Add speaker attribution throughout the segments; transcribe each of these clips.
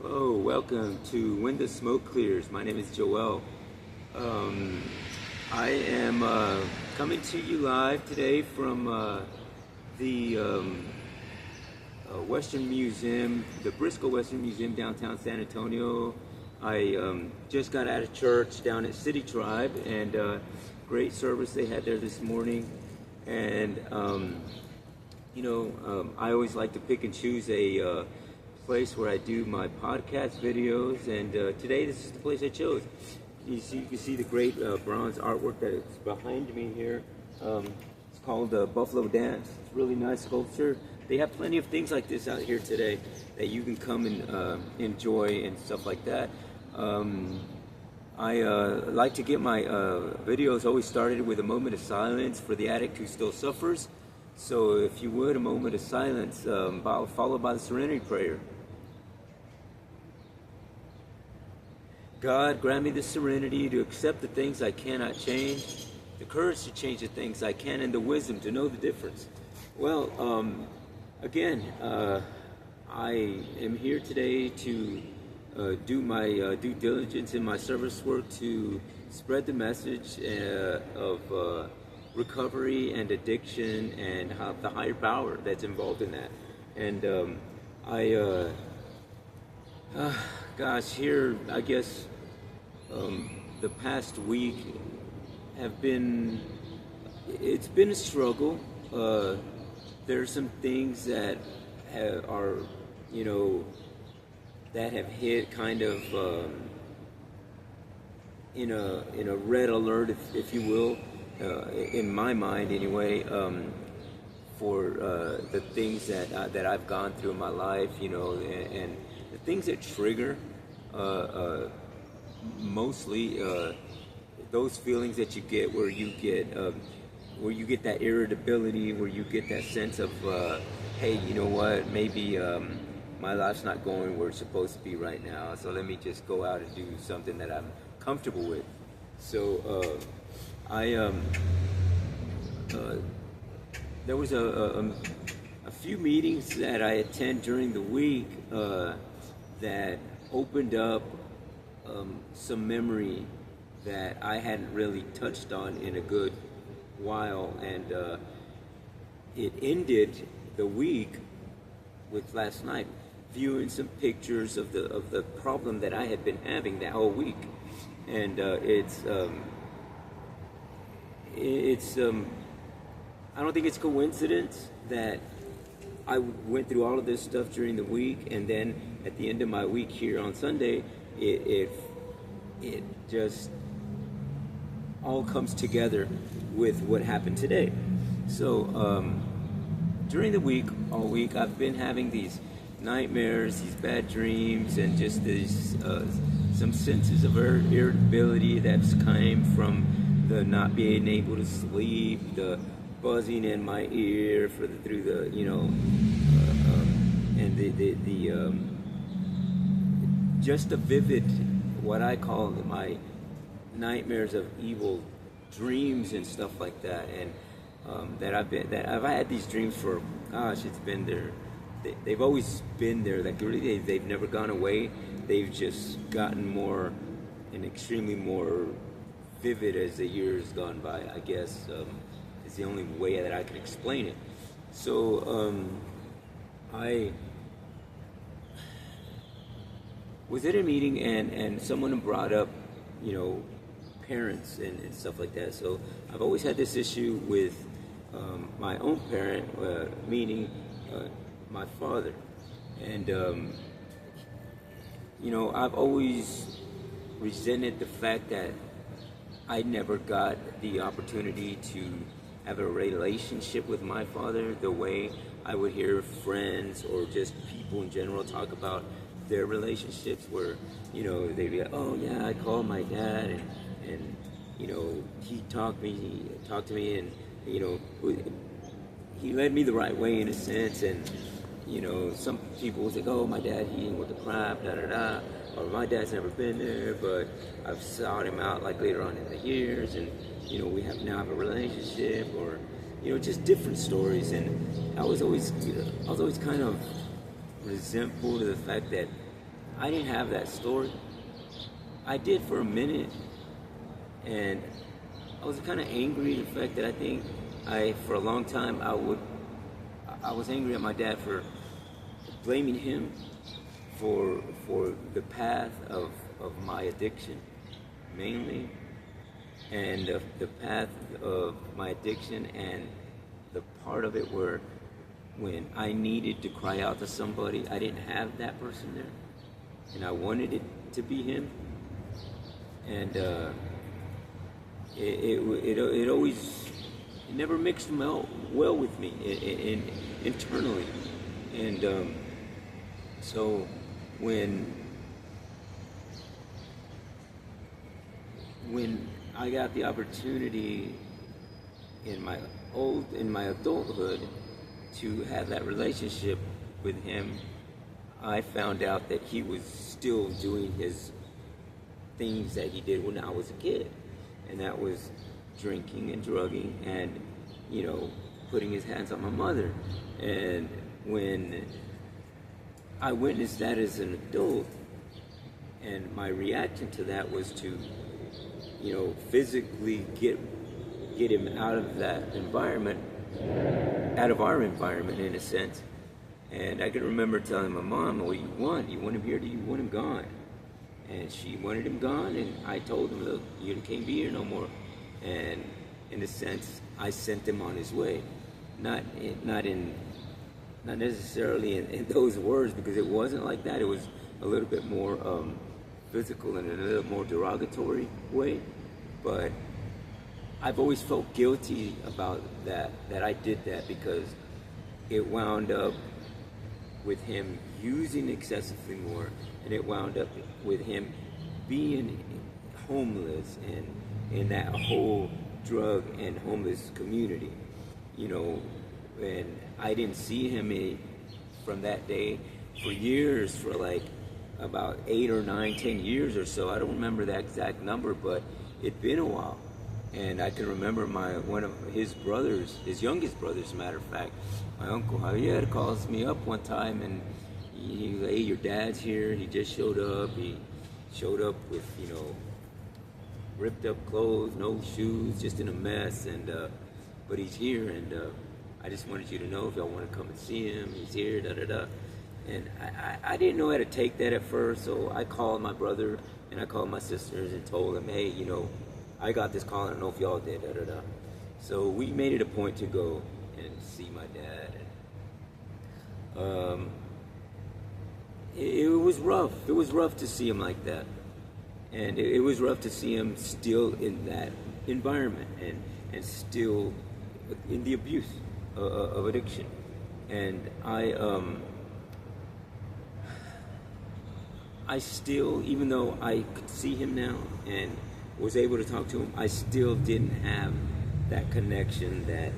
Speaker 1: Hello, welcome to When the Smoke Clears. My name is Joel. Um, I am coming to you live today from the Western Museum, the Briscoe Western Museum, downtown San Antonio. I just got out of church down at City Tribe, and great service they had there this morning. And I always like to pick and choose a place where I do my podcast videos, and today this is the place I chose. You can see the great bronze artwork that is behind me here. It's called Buffalo Dance. It's a really nice sculpture. They have plenty of things like this out here today that you can come and enjoy and stuff like that. I like to get my videos always started with a moment of silence for the addict who still suffers. So if you would, a moment of silence followed by the Serenity Prayer. God, grant me the serenity to accept the things I cannot change, the courage to change the things I can, and the wisdom to know the difference. Well, again, I am here today to do my due diligence in my service work to spread the message of recovery and addiction and the higher power that's involved in that. And here, I guess, the past week it's been a struggle. There's some things that that have hit kind of in a red alert, if you will, in my mind anyway, for the things that I've gone through in my life, and the things that trigger mostly those feelings that you get where you get that irritability, where you get that sense of hey, you know what, maybe my life's not going where it's supposed to be right now, so let me just go out and do something that I'm comfortable with. So there was a few meetings that I attend during the week that opened up some memory that I hadn't really touched on in a good while, and it ended the week with last night viewing some pictures of the problem that I had been having that whole week. And it's I don't think it's coincidence that I went through all of this stuff during the week, and then at the end of my week here on Sunday, it just all comes together with what happened today. So during the week, all week, I've been having these nightmares, these bad dreams, and just these some senses of irritability that's came from the not being able to sleep, the buzzing in my ear through the and the just a vivid, what I call my nightmares of evil dreams and stuff like that, and I've had these dreams for, gosh, it's been there. They've always been there. Like really, they've never gone away. They've just gotten more and extremely more vivid as the years gone by, I guess. Is the only way that I can explain it. So I was at a meeting, and someone brought up, parents and stuff like that. So I've always had this issue with my own parent, meaning my father. And I've always resented the fact that I never got the opportunity to have a relationship with my father the way I would hear friends or just people in general talk about their relationships, where they'd be like, oh yeah, I called my dad, and he talked to me, and he led me the right way in a sense. And some people would say, oh, my dad, he ain't with the crap, da da da, or my dad's never been there, but I've sought him out like later on in the years, and we now have a relationship, or just different stories. And I was always kind of resentful to the fact that I didn't have that story. I did for a minute, and I was kind of angry at the fact that I think for a long time, I was angry at my dad for blaming him for the path of my addiction, mainly, and the path of my addiction, and the part of it where when I needed to cry out to somebody, I didn't have that person there, and I wanted it to be him, and it always, it never mixed well with me internally, and so when I got the opportunity in my adulthood to have that relationship with him, I found out that he was still doing his things that he did when I was a kid, and that was drinking and drugging and, putting his hands on my mother. And when I witnessed that as an adult, and my reaction to that was to, physically get him out of that environment, out of our environment in a sense. And I can remember telling my mom, "What do you want? You want him here? Or do you want him gone?" And she wanted him gone, and I told him, "Look, you can't be here no more." And in a sense, I sent him on his way, not necessarily in those words, because it wasn't like that. It was a little bit more physical and in a little more derogatory way. But I've always felt guilty about that I did that, because it wound up with him using excessively more, and it wound up with him being homeless and in that whole drug and homeless community, and I didn't see him from that day for years, for like about 8 or 9, 10 years or so. I don't remember that exact number, but it'd been a while. And I can remember one of his brothers, his youngest brother, as a matter of fact, my uncle Javier, calls me up one time, and he was like, "Hey, your dad's here. He just showed up. He showed up with, ripped up clothes, no shoes, just in a mess, and but he's here, and I just wanted you to know if y'all want to come and see him, he's here, da-da-da." And I didn't know how to take that at first, so I called my brother and I called my sisters and told them, "Hey, I got this call, I don't know if y'all did, da-da-da." So we made it a point to go and see my dad. And, it was rough. It was rough to see him like that. And it was rough to see him still in that environment and still in the abuse of addiction. And I still, even though I could see him now and was able to talk to him, I still didn't have that connection, that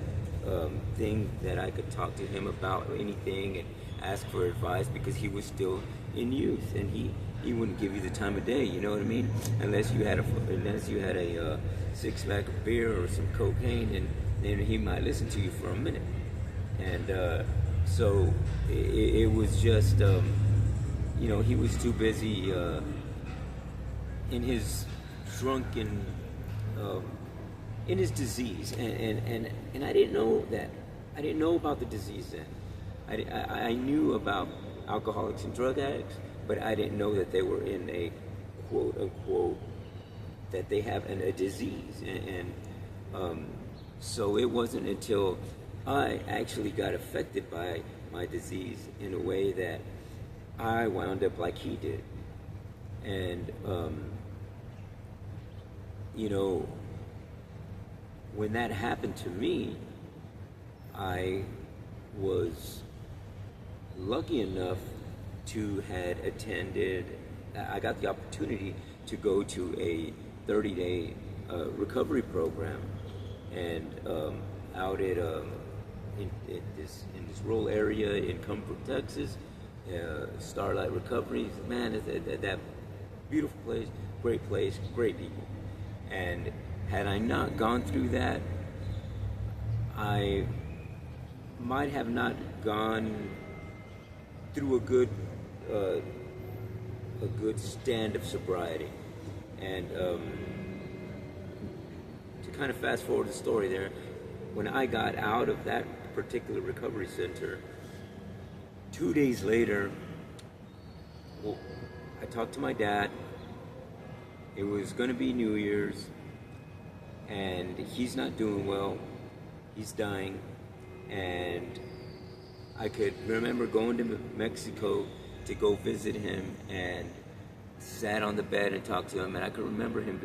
Speaker 1: thing that I could talk to him about anything and ask for advice, because he was still in youth, and he wouldn't give you the time of day, you know what I mean? Unless you had a six-pack of beer or some cocaine, and then he might listen to you for a minute. And so it was just, he was too busy in his drunken, in his disease, and I didn't know that. I didn't know about the disease then. I knew about alcoholics and drug addicts, but I didn't know that they were in a quote unquote, that they have a disease, and so it wasn't until I actually got affected by my disease in a way that I wound up like he did. And when that happened to me, I was lucky enough to had attended, I got the opportunity to go to a 30-day recovery program, and out at in this rural area in Comfort, Texas, Starlight Recovery. Man, that beautiful place, great people. And had I not gone through that, I might have not gone through a good a good stand of sobriety. And to kind of fast forward the story there, when I got out of that particular recovery center, 2 days later, well, I talked to my dad. It was going to be New Year's, and he's not doing well. He's dying, and I could remember going to Mexico to go visit him, and sat on the bed and talked to him, and I could remember him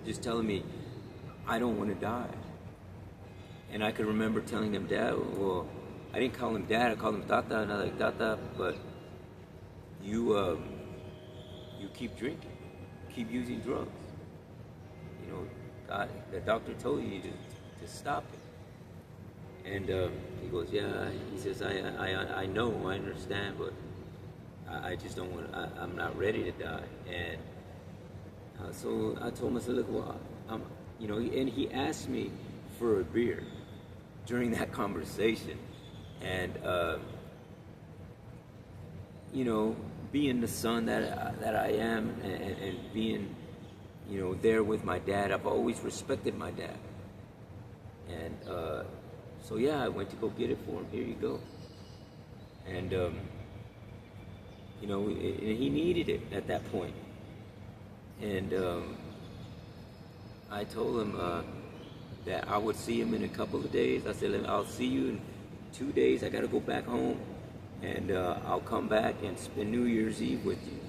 Speaker 1: just telling me, I don't want to die. And I could remember telling him, Dad, well, I didn't call him Dad, I called him Tata, and I was like, Tata, but you keep drinking, keep using drugs. You know, God, the doctor told you to stop it. And he goes, yeah, he says, I know, I understand, but I just don't want, I'm not ready to die. And so I told him, I said, look, well, you know, and he asked me for a beer during that conversation. And, you know, being the son that I am, and being, you know, there with my dad, I've always respected my dad. And so yeah, I went to go get it for him. Here you go. And you know, and he needed it at that point. And I told him that I would see him in a couple of days. I said, I'll see you in 2 days. I got to go back home, and I'll come back and spend New Year's Eve with you.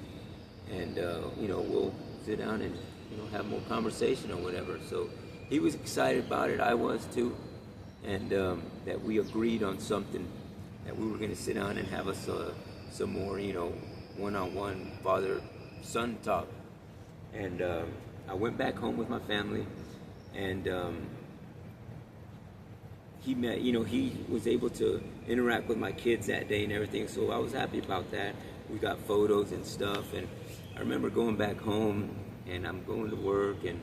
Speaker 1: And you know, we'll sit down and, you know, have more conversation or whatever. So he was excited about it. I was too. And that we agreed on something, that we were going to sit down and have us some more, you know, one-on-one father-son talk. And I went back home with my family, and he met, you know, he was able to interact with my kids that day and everything, so I was happy about that. We got photos and stuff, and I remember going back home, and I'm going to work, and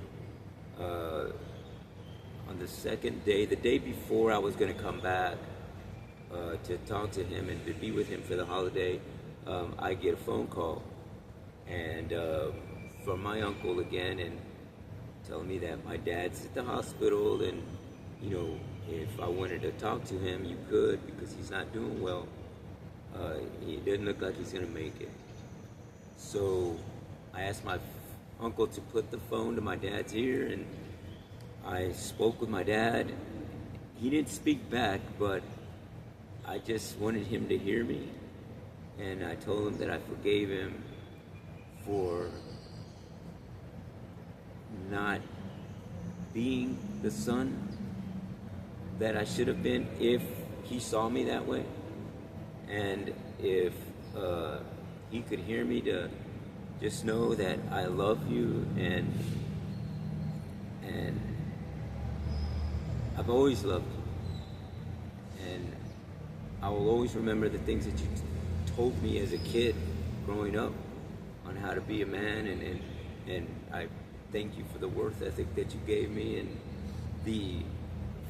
Speaker 1: on the second day, the day before I was going to come back to talk to him and to be with him for the holiday, I get a phone call, and from my uncle again, and telling me that my dad's at the hospital, and, you know, if I wanted to talk to him, you could, because he's not doing well. He doesn't look like he's going to make it. So I asked my uncle to put the phone to my dad's ear, and I spoke with my dad. He didn't speak back, but I just wanted him to hear me. And I told him that I forgave him for not being the son that I should have been if he saw me that way. And if he could hear me, to just know that I love you, and I've always loved you, and I will always remember the things that you told me as a kid growing up on how to be a man, and I thank you for the work ethic that you gave me, and the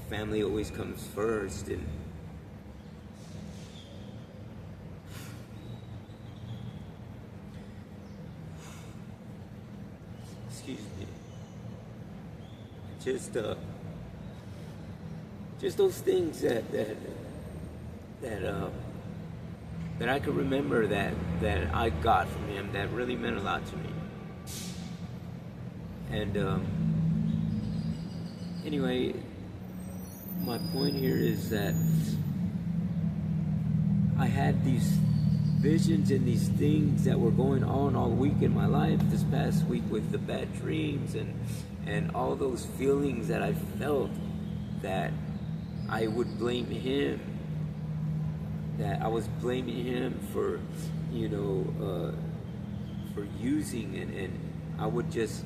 Speaker 1: family always comes first. And excuse me, just those things that I could remember that I got from him, that really meant a lot to me. And anyway, my point here is that I had these visions and these things that were going on all week in my life, this past week, with the bad dreams and all those feelings that I felt, that I would blame him, that I was blaming him for, you know, for using, and I would just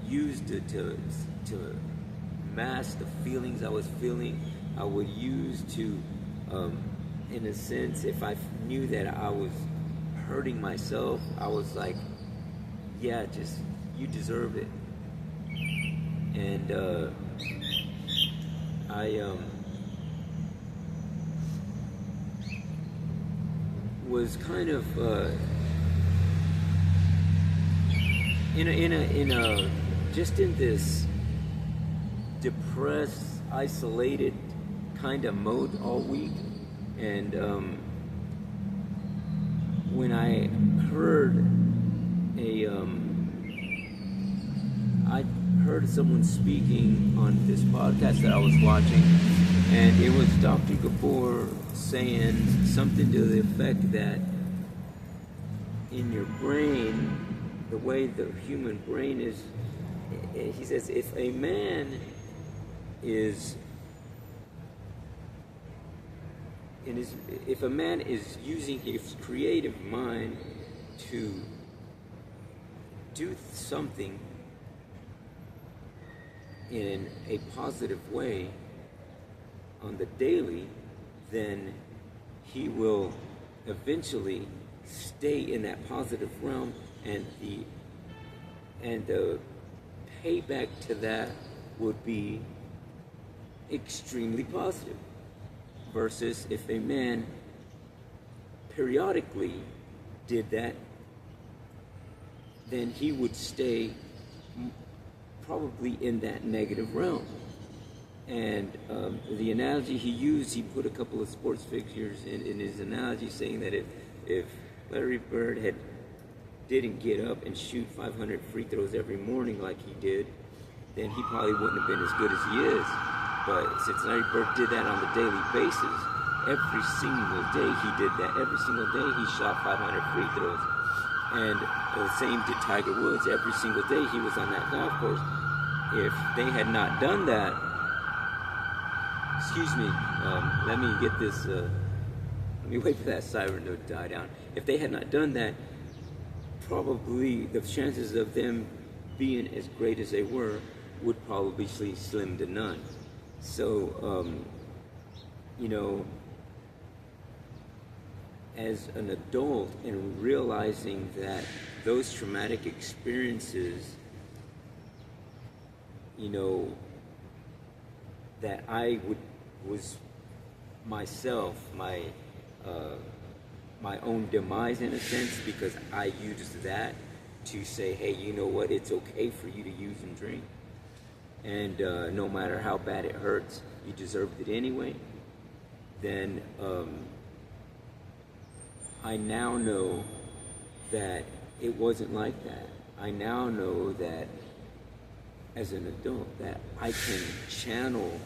Speaker 1: use to mask the feelings I was feeling. I would use to, in a sense, if I knew that I was hurting myself, I was like, yeah, just, you deserve it. And I was kind of just in this depressed, isolated kind of mode all week. And when I heard I heard someone speaking on this podcast that I was watching, and it was Dr. Gabor saying something to the effect that in your brain, the way the human brain is, he says, if a man is using his creative mind to do something in a positive way on the daily, then he will eventually stay in that positive realm, and the payback to that would be extremely positive. Versus if a man periodically did that, then he would stay probably in that negative realm. And the analogy he used, he put a couple of sports figures in his analogy, saying that if Larry Bird didn't get up and shoot 500 free throws every morning like he did, then he probably wouldn't have been as good as he is. But since Larry Bird did that on the daily basis, every single day he did that. Every single day he shot 500 free throws. And the same did Tiger Woods. Every single day he was on that golf course. If they had not done that, excuse me, let me get this, let me wait for that siren to die down. If they had not done that, probably the chances of them being as great as they were would probably be slim to none. So, as an adult and realizing that those traumatic experiences, that I was myself, my own demise in a sense, because I used that to say, hey, you know what, it's okay for you to use and drink. And no matter how bad it hurts, you deserved it anyway. Then I now know that it wasn't like that. I now know that as an adult that I can channel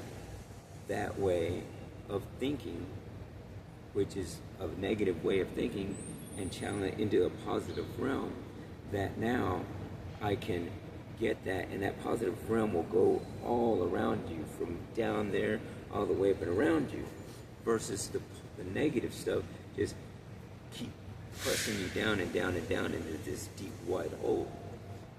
Speaker 1: that way of thinking, which is a negative way of thinking, and channel it into a positive realm, that now I can get that, and that positive realm will go all around you, from down there all the way up and around you, versus the negative stuff just keep pressing you down and down and down into this deep wide hole.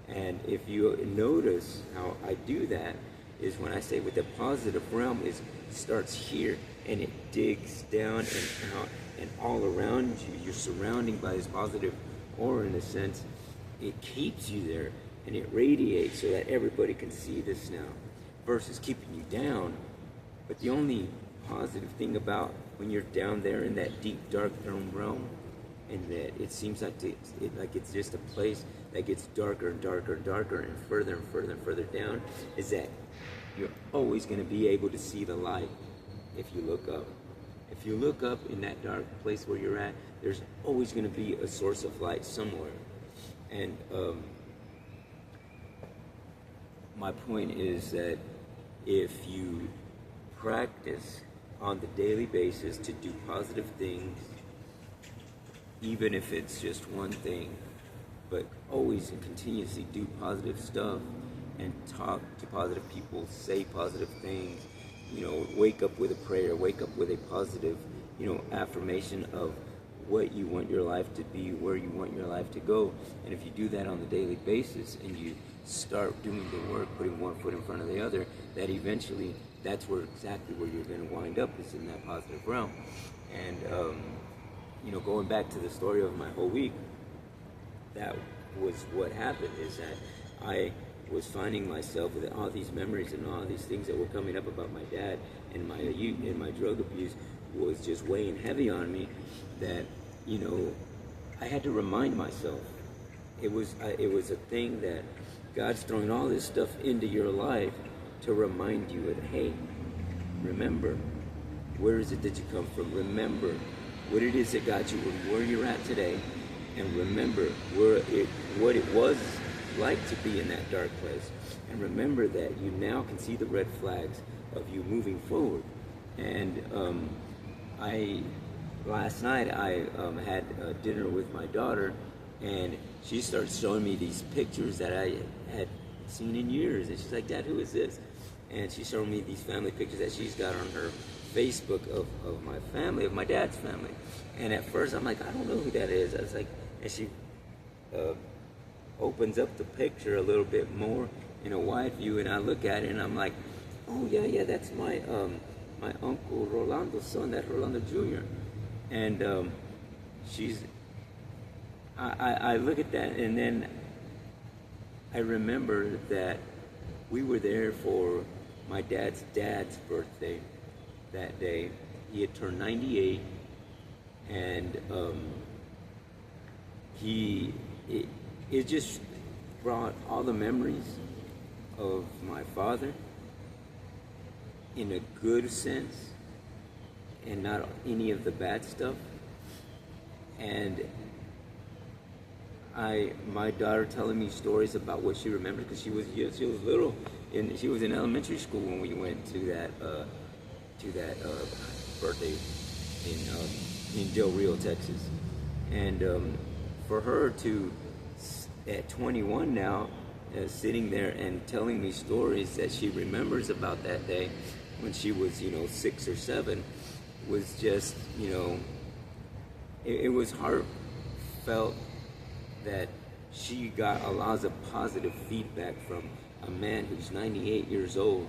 Speaker 1: And if you notice how I do that, is when I say with the positive realm, is starts here and it digs down and out and all around you. You're surrounding by this positive aura, in a sense. It keeps you there and it radiates so that everybody can see this now, versus keeping you down. But the only positive thing about when you're down there in that deep dark realm, and that it seems like it's just a place that gets darker and darker and darker and further and further and further down, is that you're always going to be able to see the light if you look up. If you look up in that dark place where you're at, there's always going to be a source of light somewhere. And my point is that if you practice on the daily basis to do positive things, even if it's just one thing, but always and continuously do positive stuff and talk to positive people, say positive things, wake up with a prayer, wake up with a positive, affirmation of what you want your life to be, where you want your life to go. And if you do that on a daily basis and you start doing the work, putting one foot in front of the other, that eventually that's exactly where you're going to wind up, is in that positive realm. And going back to the story of my whole week, that was what happened, is that I was finding myself with all these memories and all these things that were coming up about my dad and my youth and my drug abuse was just weighing heavy on me, that I had to remind myself it was a thing that God's throwing all this stuff into your life to remind you that, hey, remember, where is it that you come from? Remember what it is that got you where you're at today, and remember what it was like to be in that dark place, and remember that you now can see the red flags of you moving forward. And last night I had dinner with my daughter, and she started showing me these pictures that I had seen in years, and she's like, "Dad, who is this?" And she's showing me these family pictures that she's got on her Facebook of my family, of my dad's family. And at first I'm like, I don't know who that is. I was like, and she opens up the picture a little bit more in a wide view, and I look at it and I'm like, oh yeah, that's my my uncle Rolando's son, that Rolando Jr. And I look at that, and then I remember that we were there for my dad's birthday that day. He had turned 98, and it just brought all the memories of my father in a good sense, and not any of the bad stuff. And my daughter telling me stories about what she remembers, because she was little, and she was in elementary school when we went to that birthday in Del Rio, Texas. And for her to, at 21 now, sitting there and telling me stories that she remembers about that day when she was 6 or 7, was just it was heartfelt that she got a lot of positive feedback from a man who's 98 years old,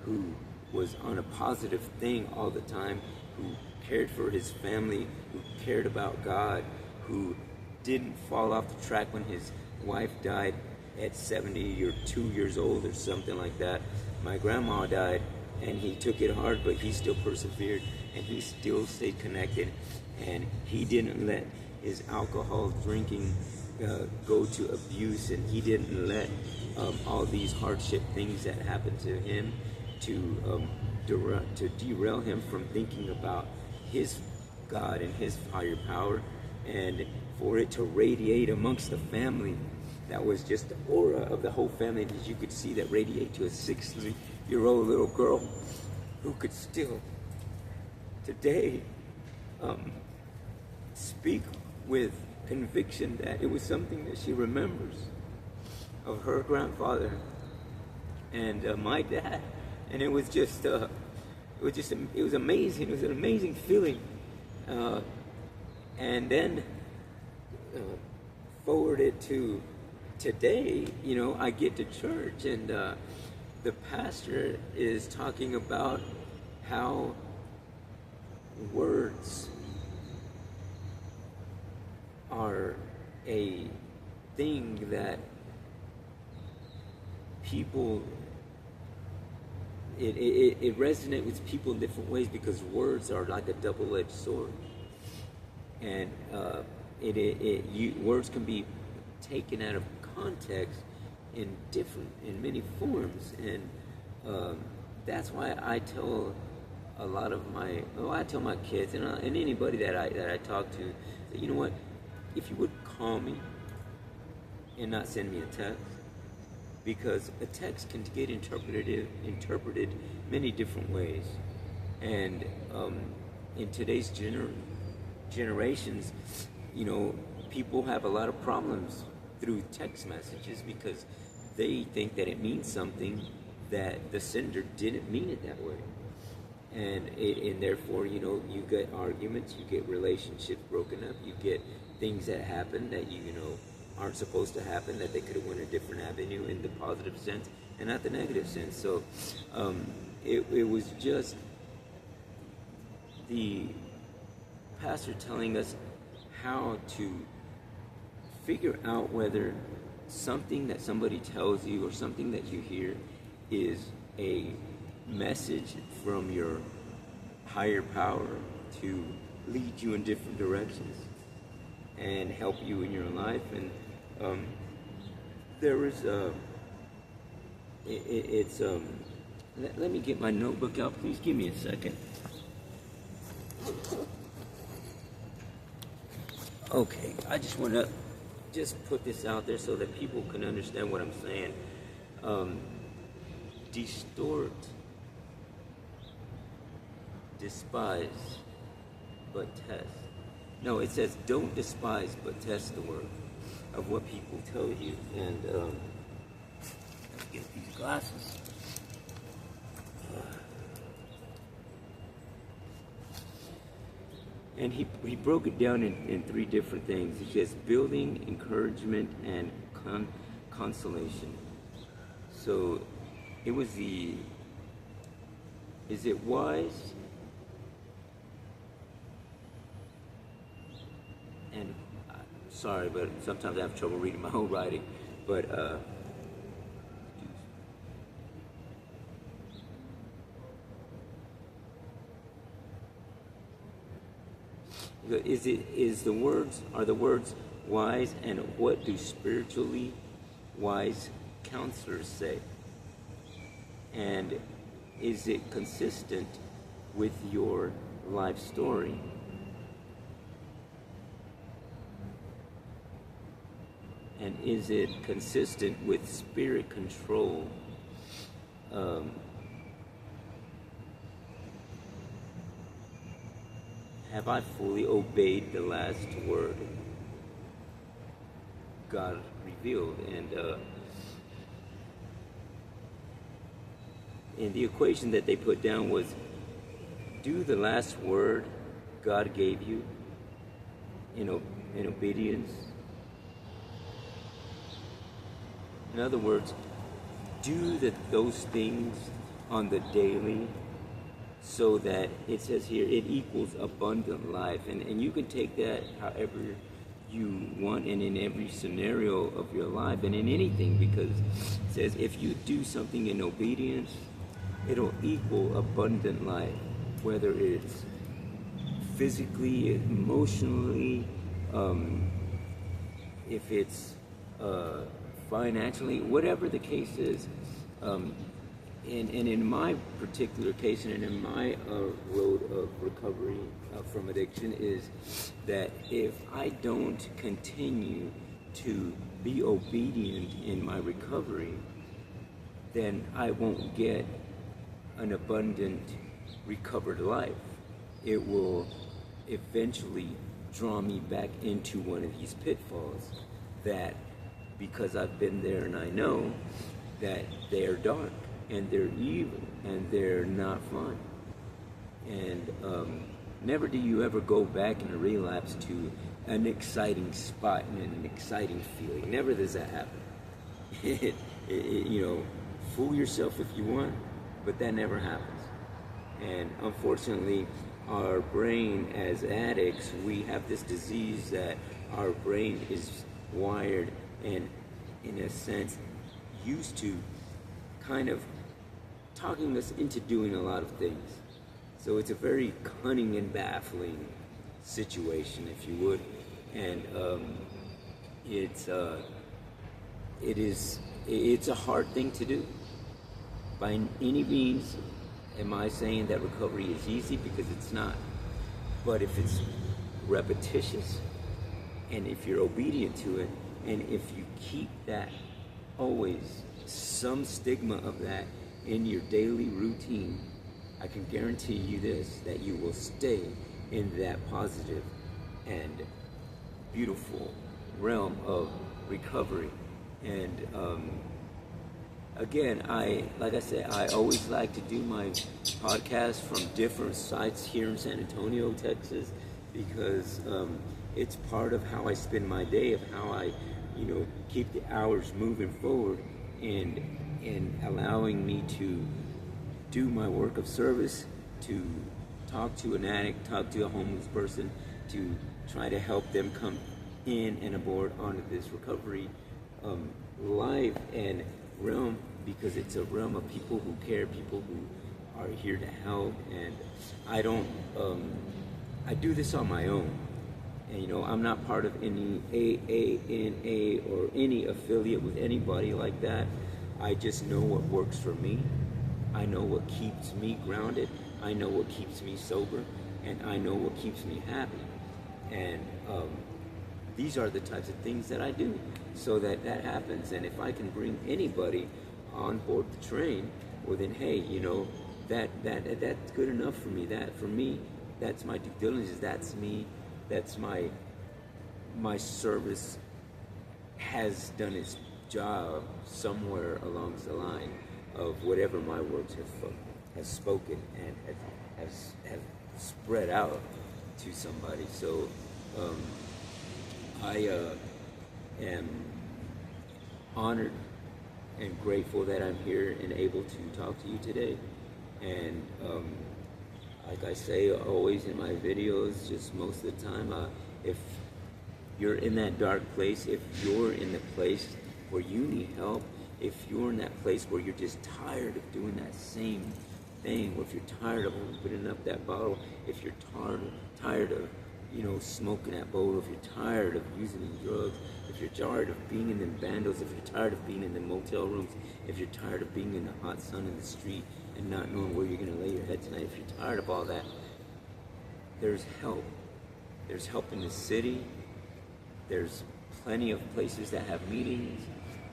Speaker 1: who was on a positive thing all the time, who cared for his family, who cared about God, who didn't fall off the track when his wife died at 72 years old or something like that. My grandma died, and he took it hard, but he still persevered, and he still stayed connected, and he didn't let his alcohol drinking go to abuse, and he didn't let all these hardship things that happened to him to derail him from thinking about his God and his higher power, and for it to radiate amongst the family. That was just the aura of the whole family that you could see that radiate to a 6-year-old little girl who could still today speak with conviction that it was something that she remembers of her grandfather and my dad. And it was just it was amazing. It was an amazing feeling. And then forward it to today, I get to church, and the pastor is talking about how words are a thing that people, it resonates with people in different ways, because words are like a double-edged sword, and words can be taken out of context in many forms, and that's why I tell I tell my kids and anybody that I talk to, that, you know what, if you would call me and not send me a text, because a text can get interpreted many different ways, and in today's generations, people have a lot of problems through text messages, because they think that it means something that the sender didn't mean it that way, and therefore, you get arguments, you get relationships broken up, you get things that happen that aren't supposed to happen, that they could have went a different avenue in the positive sense and not the negative sense. So it was just the pastor telling us how to figure out whether something that somebody tells you or something that you hear is a message from your higher power to lead you in different directions and help you in your life. And Um, there is it's let me get my notebook out, please. Give me a second. Okay, I just want to just put this out there so that people can understand what I'm saying. Distort, despise, but test. No, it says don't despise, but test the word of what people tell you. And let's get these glasses. And he broke it down in three different things. He says building, encouragement, and consolation. So it was is it wise? And sorry, but sometimes I have trouble reading my own writing. But are the words wise, and what do spiritually wise counselors say? And is it consistent with your life story? And is it consistent with spirit control? Have I fully obeyed the last word God revealed? And the equation that they put down was, do the last word God gave you in obedience. In other words, do those things on the daily, so that it says here it equals abundant life. And you can take that however you want and in every scenario of your life and in anything, because it says if you do something in obedience, it'll equal abundant life, whether it's physically, emotionally, if it's financially, whatever the case is. And in my particular case, and in my road of recovery from addiction, is that if I don't continue to be obedient in my recovery, then I won't get an abundant recovered life. It will eventually draw me back into one of these pitfalls that, because I've been there and I know that they are dark and they're evil and they're not fun. And never do you ever go back in a relapse to an exciting spot and an exciting feeling. Never does that happen. Fool yourself if you want, but that never happens. And unfortunately, our brain as addicts, we have this disease that our brain is wired and, in a sense, used to kind of talking us into doing a lot of things. So it's a very cunning and baffling situation, if you would. And it's a hard thing to do. By any means am I saying that recovery is easy, because it's not. But if it's repetitious, and if you're obedient to it, and if you keep that always, some stigma of that in your daily routine, I can guarantee you this, that you will stay in that positive and beautiful realm of recovery. And again, like I said, I always like to do my podcast from different sites here in San Antonio, Texas, because it's part of how I spend my day, of how I, keep the hours moving forward, and allowing me to do my work of service, to talk to an addict, talk to a homeless person, to try to help them come in and aboard onto this recovery life and realm, because it's a realm of people who care, people who are here to help. And I do this on my own, And you know, I'm not part of any AANA or any affiliate with anybody like that. I just know what works for me. I know what keeps me grounded. I know what keeps me sober, and I know what keeps me happy. And these are the types of things that I do so that that happens. And if I can bring anybody on board the train, well then, hey, you know, that's good enough for me. That for me, that's my due diligence. That's me. That's my service has done its job somewhere along the line of whatever my words has spoken and have spread out to somebody. So I am honored and grateful that I'm here and able to talk to you today. And like I say always in my videos, just most of the time, if you're in that dark place, if you're in the place where you need help, if you're in that place where you're just tired of doing that same thing, or if you're tired of opening up that bottle, if you're tired of, you know, smoking that bowl, if you're tired of using drugs, if you're tired of being in the bandos, if you're tired of being in the motel rooms, if you're tired of being in the hot sun in the street and not knowing where you're going to lay your head tonight, if you're tired of all that, there's help. There's help in the city. There's plenty of places that have meetings.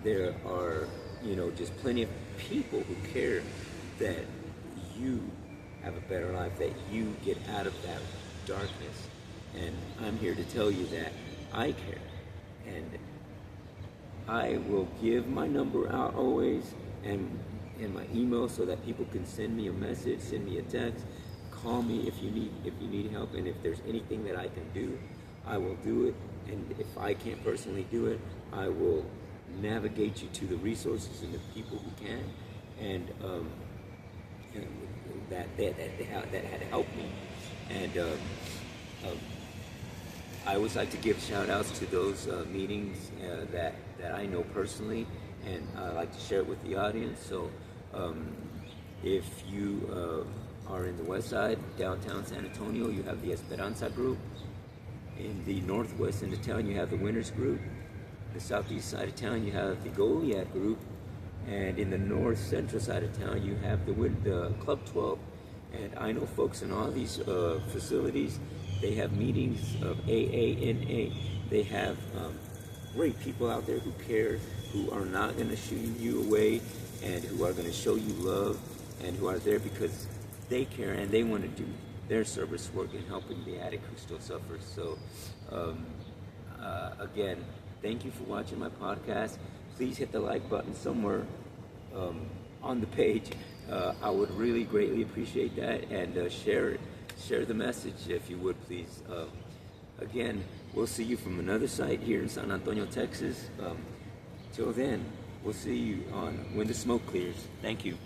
Speaker 1: There are, you know, just plenty of people who care that you have a better life, that you get out of that darkness. And I'm here to tell you that I care. And I will give my number out always and my email so that people can send me a message, send me a text, call me if you need help, and if there's anything that I can do, I will do it. And if I can't personally do it, I will navigate you to the resources and the people who can, and that had helped me. And I always like to give shout outs to those meetings that I know personally, and I like to share it with the audience. So if you are in the west side, downtown San Antonio, you have the Esperanza group. In the northwest end of town, you have the Winners group. The southeast side of town, you have the Goliath group. And in the north central side of town, you have the Club 12. And I know folks in all these facilities, they have meetings of AANA. They have great people out there who care, who are not going to shoo you away, and who are going to show you love, and who are there because they care and they want to do their service work in helping the addict who still suffers. So again, thank you for watching my podcast. Please hit the like button somewhere on the page. I would really greatly appreciate that, and share the message if you would, please. Again, we'll see you from another site here in San Antonio, Texas. Till then, we'll see you on When the Smoke Clears. Thank you.